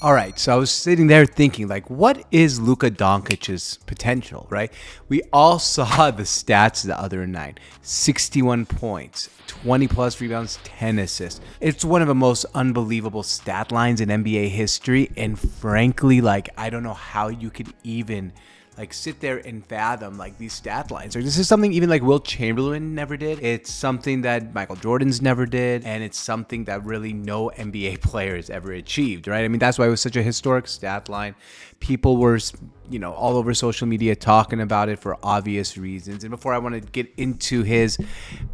All right, so I was sitting there thinking, like, what is Luka Doncic's potential, right? We all saw the stats the other night. 61 points, 20 plus rebounds, 10 assists. It's one of the most unbelievable stat lines in NBA history, and frankly, like, I don't know how you could even like sit there and fathom like these stat lines. Like, this is something even like Wilt Chamberlain never did. It's something that Michael Jordan's never did, and it's something that really no NBA player has ever achieved, right? I mean, that's why it was such a historic stat line. People were, all over social media talking about it for obvious reasons. And before I want to get into his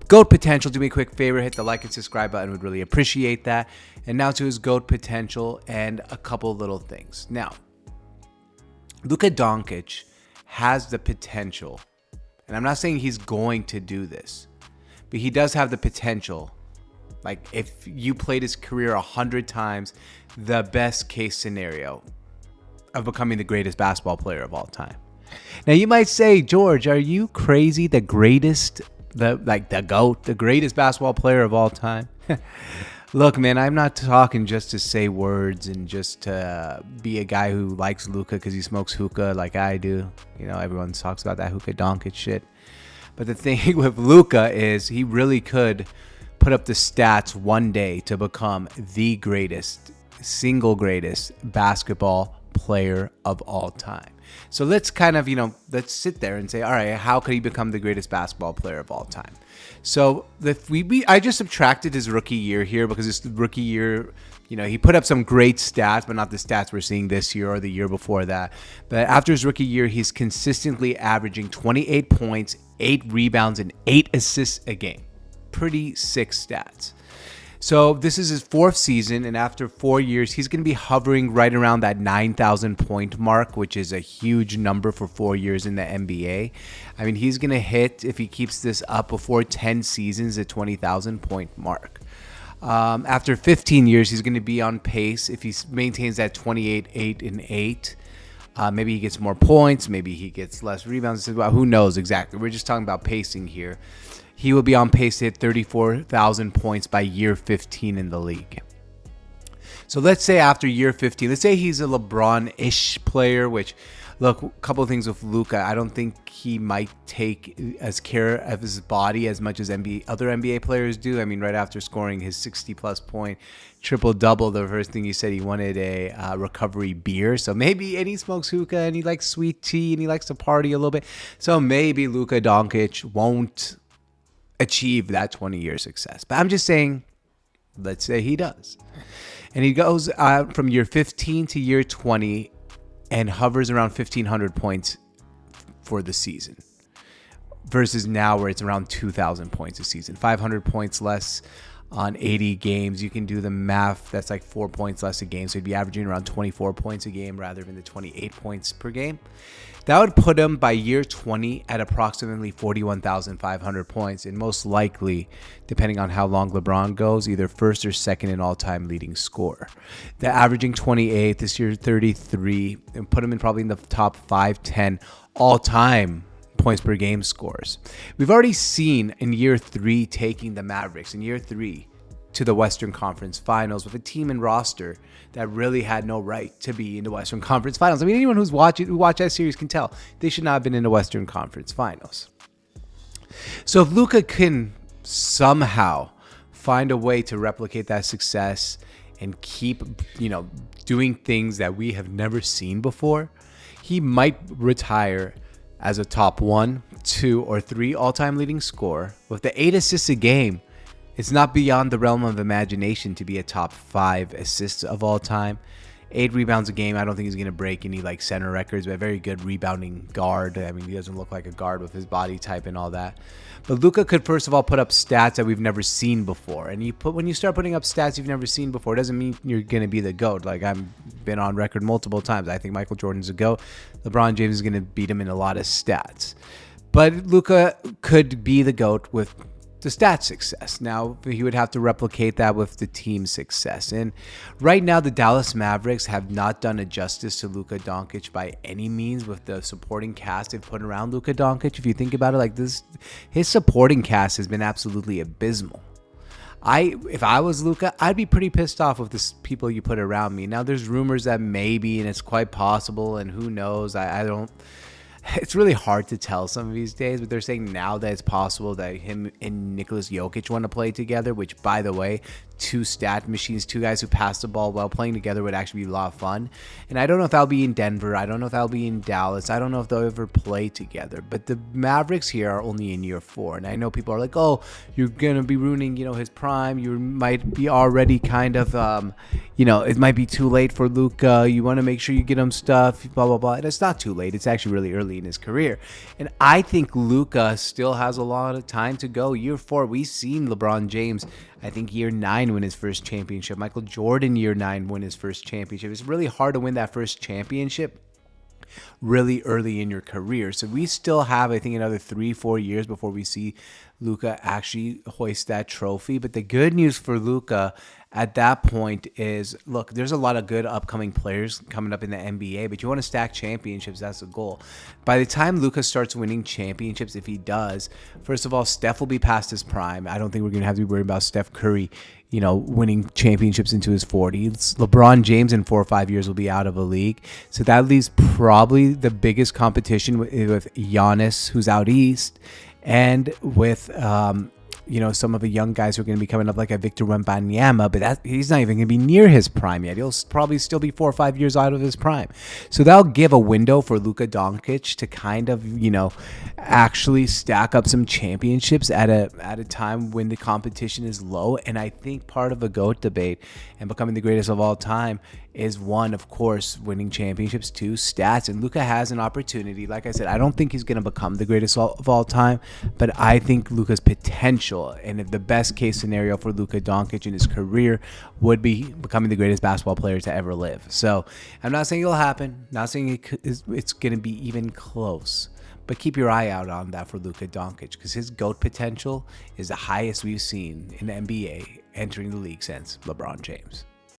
GOAT potential, do me a quick favor, hit the like and subscribe button. Would really appreciate that. And now to his GOAT potential and a couple little things. Now, Luka Doncic has the potential, and I'm not saying he's going to do this, but he does have the potential. Like, if you played his career 100 times, the best case scenario of becoming the greatest basketball player of all time. Now, you might say, George, are you crazy? The greatest, the GOAT, the greatest basketball player of all time? Look, man, I'm not talking just to say words and just to be a guy who likes Luka because he smokes hookah like I do. Everyone talks about that hookah Doncic shit. But the thing with Luka is he really could put up the stats one day to become the greatest, single greatest basketball player of all time. So let's kind of, let's sit there and say, all right, how could he become the greatest basketball player of all time? So I just subtracted his rookie year here because his rookie year, he put up some great stats, but not the stats we're seeing this year or the year before that. But after his rookie year, he's consistently averaging 28 points, 8 rebounds, and 8 assists a game. Pretty sick stats. So this is his 4th season, and after 4 years, he's going to be hovering right around that 9,000 point mark, which is a huge number for 4 years in the NBA. I mean, he's going to hit, if he keeps this up before 10 seasons, the 20,000 point mark. After 15 years, he's going to be on pace if he maintains that 28, 8, and 8. Maybe he gets more points. Maybe he gets less rebounds. Who knows exactly? We're just talking about pacing here. He will be on pace to hit 34,000 points by year 15 in the league. So let's say after year 15, let's say he's a LeBron-ish player, which, look, a couple of things with Luka. I don't think he might take as care of his body as much as other NBA players do. I mean, right after scoring his 60-plus point triple-double, the first thing he said, he wanted a recovery beer. So maybe, and he smokes hookah, and he likes sweet tea, and he likes to party a little bit. So maybe Luka Doncic won't achieve that 20-year success. But I'm just saying, let's say he does. And he goes from year 15 to year 20 and hovers around 1,500 points for the season versus now where it's around 2,000 points a season. 500 points less on 80 games. You can do the math. That's like 4 points less a game. So he'd be averaging around 24 points a game rather than the 28 points per game. That would put him by year 20 at approximately 41,500 points, and most likely, depending on how long LeBron goes, either first or second in all-time leading scorer. The averaging 28, this year 33, and put him in probably in the top 5, 10 all-time points per game scores. We've already seen in year 3 taking the Mavericks in year 3 to the Western Conference Finals with a team and roster that really had no right to be in the Western Conference Finals. I mean, anyone who watched that series can tell they should not have been in the Western Conference Finals. So if Luka can somehow find a way to replicate that success and keep, doing things that we have never seen before, he might retire as a top 1, 2, or 3 all-time leading scorer with the 8 assists a game. It's not beyond the realm of imagination to be a top 5 assists of all time. 8 rebounds a game. I don't think he's going to break any center records, but a very good rebounding guard. I mean, he doesn't look like a guard with his body type and all that. But Luka could, first of all, put up stats that we've never seen before. And when you start putting up stats you've never seen before, it doesn't mean you're going to be the GOAT. Like, I've been on record multiple times. I think Michael Jordan's a GOAT. LeBron James is going to beat him in a lot of stats. But Luka could be the GOAT with the stat success. Now, he would have to replicate that with the team success. And right now, the Dallas Mavericks have not done a justice to Luka Doncic by any means with the supporting cast they've put around Luka Doncic. If you think about it like this, his supporting cast has been absolutely abysmal. If I was Luka, I'd be pretty pissed off with the people you put around me. Now there's rumors that maybe, and it's quite possible, and who knows? I don't. It's really hard to tell some of these days, but they're saying now that it's possible that him and Nicholas Jokic want to play together, which, by the way, two stat machines, two guys who pass the ball while playing together would actually be a lot of fun. And I don't know if that'll be in Denver. I don't know if that'll be in Dallas. I don't know if they'll ever play together. But the Mavericks here are only in year 4. And I know people are like, oh, you're going to be ruining, his prime. You might be already kind of, it might be too late for Luka. You want to make sure you get him stuff, blah, blah, blah. And it's not too late. It's actually really early in his career. And I think Luka still has a lot of time to go. Year 4, we've seen LeBron James, I think year 9 win his first championship. Michael Jordan year 9 win his first championship. It's really hard to win that first championship really early in your career. So we still have, I think, another 3-4 years before we see Luka actually hoist that trophy. But the good news for Luka at that point is, look, there's a lot of good upcoming players coming up in the NBA, but you want to stack championships. That's the goal. By the time Luka starts winning championships, if he does, first of all, Steph will be past his prime. I don't think we're going to have to be worried about Steph Curry, winning championships into his 40s. LeBron James in 4 or 5 years will be out of the league. So that leaves probably the biggest competition with Giannis, who's out east, and with some of the young guys who are going to be coming up, like a Victor Wembanyama, but he's not even going to be near his prime yet. He'll probably still be 4 or 5 years out of his prime. So that'll give a window for Luka Doncic to kind of, actually stack up some championships at a time when the competition is low. And I think part of the GOAT debate and becoming the greatest of all time is, one, of course, winning championships, 2, stats. And Luka has an opportunity. Like I said, I don't think he's going to become the greatest of all time, but I think Luka's potential, and if the best case scenario for Luka Doncic in his career, would be becoming the greatest basketball player to ever live. So I'm not saying it'll happen, not saying it's going to be even close, but keep your eye out on that for Luka Doncic, because his GOAT potential is the highest we've seen in the NBA entering the league since LeBron James.